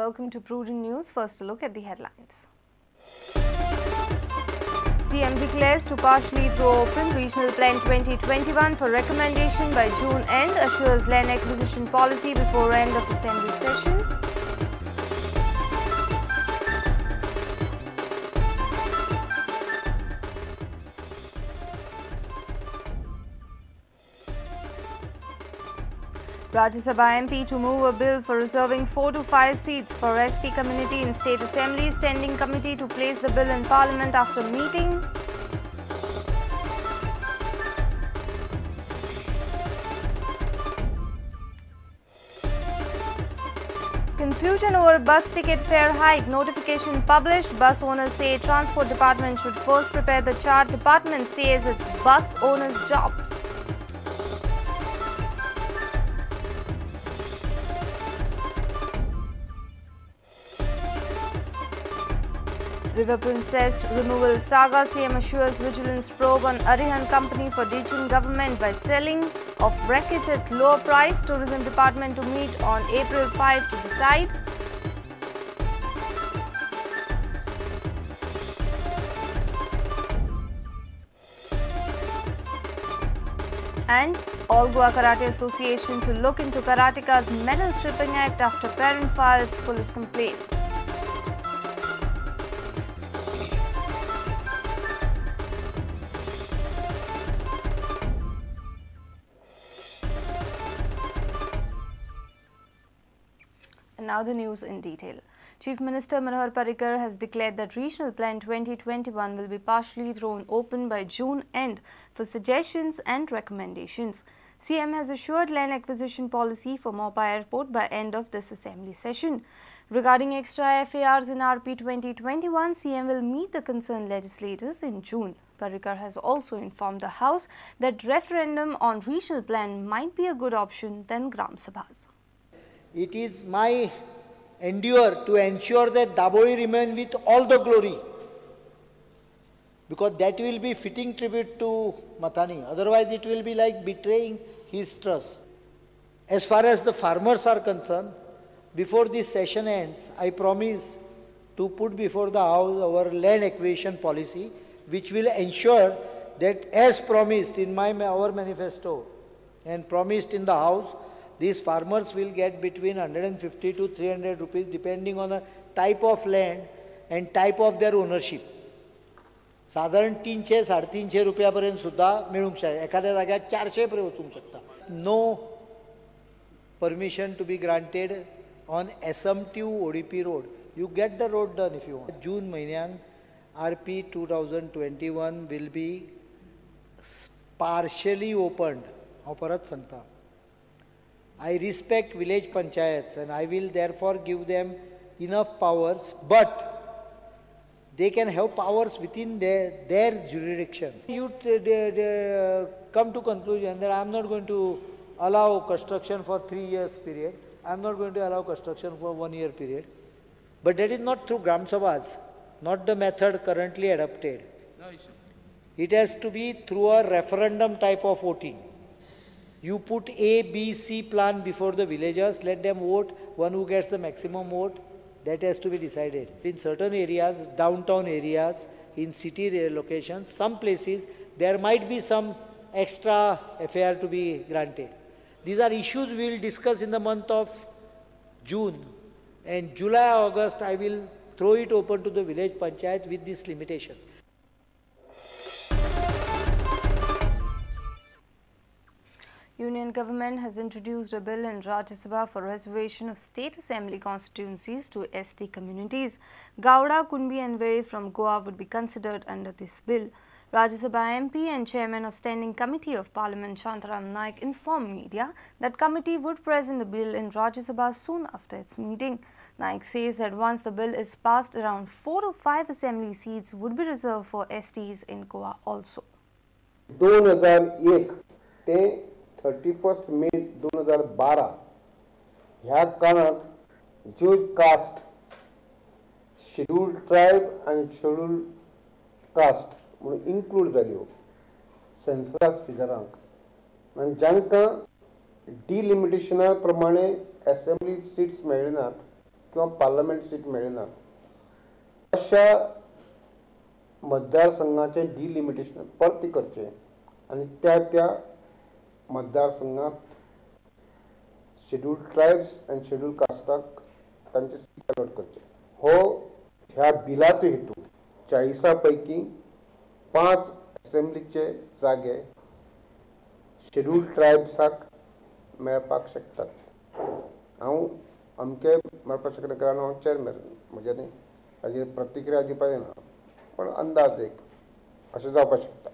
welcome to Prudent News. First, a look at the headlines. CM declares to partially throw open Regional Plan 2021 for recommendation by June end, assures land acquisition policy before end of Assembly session. Rajya Sabha MP to move a bill for reserving 4 to 5 seats for ST community in State Assembly. Standing committee to place the bill in Parliament after meeting. Confusion over bus ticket fare hike. Notification published. Bus owners say Transport Department should first prepare the chart. Department says it's bus owners' jobs. River Princess removal saga. CM assures vigilance probe on Arihan company for ditching government by selling of wreckage at lower price. Tourism Department to meet on April 5 to decide. And All Goa Karate Association to look into karateka's medal stripping act after parent files police complaint. And now the news in detail. Chief Minister Manohar Parrikar has declared that Regional Plan 2021 will be partially thrown open by June end for suggestions and recommendations. CM has assured land acquisition policy for Mopa Airport by end of this Assembly session. Regarding extra FARs in RP 2021, CM will meet the concerned legislators in June. Parrikar has also informed the House that referendum on Regional Plan might be a good option than Gram Sabhas. It is my endeavour to ensure that Daboi remain with all the glory, because that will be fitting tribute to Mathani. Otherwise, it will be like betraying his trust. As far as the farmers are concerned, before this session ends, I promise to put before the House our land acquisition policy, which will ensure that, as promised in our manifesto and promised in the House, these farmers will get between 150 to 300 rupees depending on the type of land and type of their ownership. साधारण 300-350 रुपयापर्यंत सुद्धा मिळूंक शकता. एखाद्या जाग्यार 400 पर्यंत वचूंक शकता. No permission to be granted on assumptive ODP road. You get the road done if you want. June महिन्यान RP 2021 will be partially opened. हांव परत सांगता. I respect village panchayats and I will therefore give them enough powers, but they can have powers within their jurisdiction. You come to conclusion that I am not going to allow construction for 3 years period. I am not going to allow construction for 1 year period. But that is not through Gram Sabhas, not the method currently adopted. No, it has to be through a referendum type of voting. You put A, B, C plan before the villagers, let them vote, one who gets the maximum vote, that has to be decided. In certain areas, downtown areas, in city locations, some places, there might be some extra FAR to be granted. These are issues we will discuss in the month of June. And July, August, I will throw it open to the village panchayat with this limitation. Union government has introduced a bill in Rajya Sabha for reservation of state assembly constituencies to ST communities. Gowda, Kunbi and Vere from Goa would be considered under this bill. Rajya Sabha MP and Chairman of Standing Committee of Parliament Shantaram Naik informed media that committee would present the bill in Rajya Sabha soon after its meeting. Naik says that once the bill is passed, around 4 to 5 assembly seats would be reserved for STs in Goa also. 2001 ते 31 मे 2012 ह्या काळात ज्यो cast scheduled tribe आणि scheduled caste म्हणून include जाल्यो census फिगरांक आणि जांकां डिलिमिटेशना प्रमाणे असेंब्ली सीट्स मेळनात किंवा पार्लमेंट सीट मेळना अशा मतदारसंघाचे डिलिमिटेशन परत करचे आणि त्या मतदारसंघात शेड्यूल्ड ट्रायब्स आणि शेड्यूल्ड कास्टाक तांचे सीट अलॉट करचे. हो ह्या बिलाचो हेतू 40 पैकी 5 असेंब्लीचे जागे शेड्यूल्ड ट्रायब्साक मेळपाक शकतात. हांव अमके मेळपाक शकना कारण हांव चेअरमॅन म्हज्यानी ताजेर प्रतिक्रिया दिवपाक येना पण अंदाज एक अशें जावपाक शकता.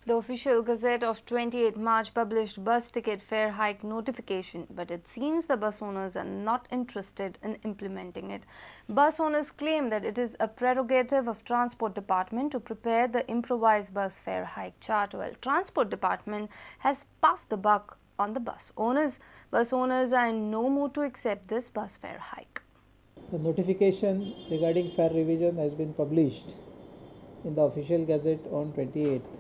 The official Gazette of 28 March published bus ticket fare hike notification, but it seems the bus owners are not interested in implementing it. Bus owners claim that it is a prerogative of Transport Department to prepare the improvised bus fare hike chart, while Transport Department has passed the buck on the bus owners. Bus owners are in no mood to accept this bus fare hike. The notification regarding fare revision has been published in the official Gazette on 28th.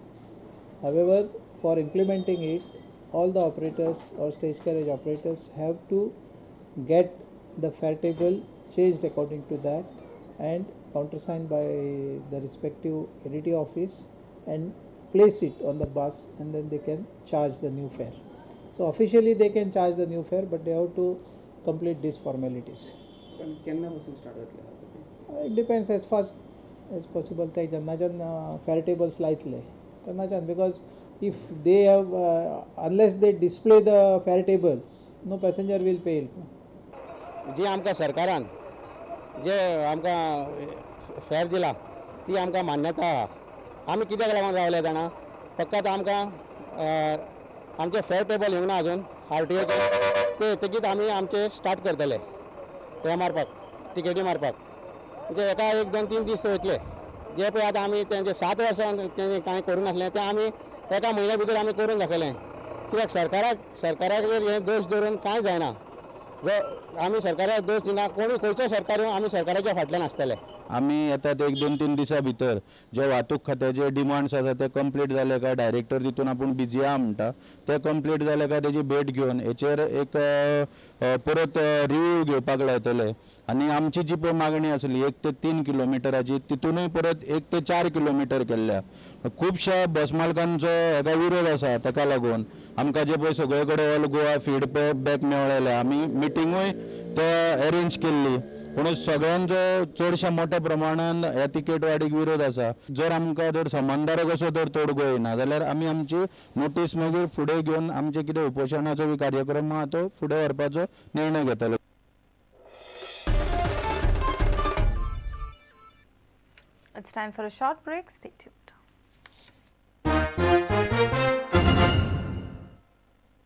However, for implementing it, all the operators or stage carriage operators have to get the fare table changed according to that and countersigned by the respective ADT office and place it on the bus, and then they can charge the new fare. So officially they can charge the new fare, but they have to complete these formalities. It depends as fast as possible. They fare tables lightly. Because if they have, unless they display the fare tables, no passenger will pay it. जी आमकां सरकारान जे आमकां फेर दिला ती आमकां मान्यता आहा. आमी कित्याक लागून रावले जाणा फकत आमकां आमचे फेर टेबल येवना अजून RTOचे ते येतकीच आमी आमचे स्टार्ट करतले हे मारपाक टिकेटी मारपाक. म्हणजे एका 1-2-3 दीस वयतले जे पळय आतां आमी तेंचे 7 वर्सां तेणी कांय करूं नासलें तें आमी एका म्हयन्या भितर आमी करून दाखयलें. कित्याक सरकाराक जर हे दोश धरून कांय जायना. जर आमी सरकाराक दोश दिना कोणी खंयचो सरकार येवन आमी सरकाराच्या फाटल्यान आसतले. आमी येतात 1-2-3 दिसां भितर जे वाहतूक खात्याचे डिमांड्स आसा ते कंप्लीट जाले काय डायरेक्टर तितून आपूण बिजी आहा म्हणटा ते कंप्लीट जाले काय तेजी भेट घेवन हेचेर एक परत रिव्यू घेवपाक लायतले. आनी आमची जी पळय मागणी आसली 1 ते 3 किलोमिटराची तितूनय परत 1 ते 4 किलोमिटर केल्ल्या. खुबश्या बस मालकांचो हेका विरोध आसा. ताका लागून आमकां जे पळय सगळे कडेन ऑल गोवा फीडबॅक मेळ्ळेले आमी मिटिंगूय ते अरेंज केल्ली. पूण सगळ्यांचो चडशा मोठ्या प्रमाणान ह्या तिकेट वाडीक विरोध आसा. जर आमकां जर समानदारक असो जर तोडगो येना जाल्यार आमी आमची नोटीस मागीर फुडें घेवन आमचे कितें उपोशणाचो कार्यक्रम आहा तो फुडें व्हरपाचो निर्णय घेतले. It's time for a short break. Stay tuned.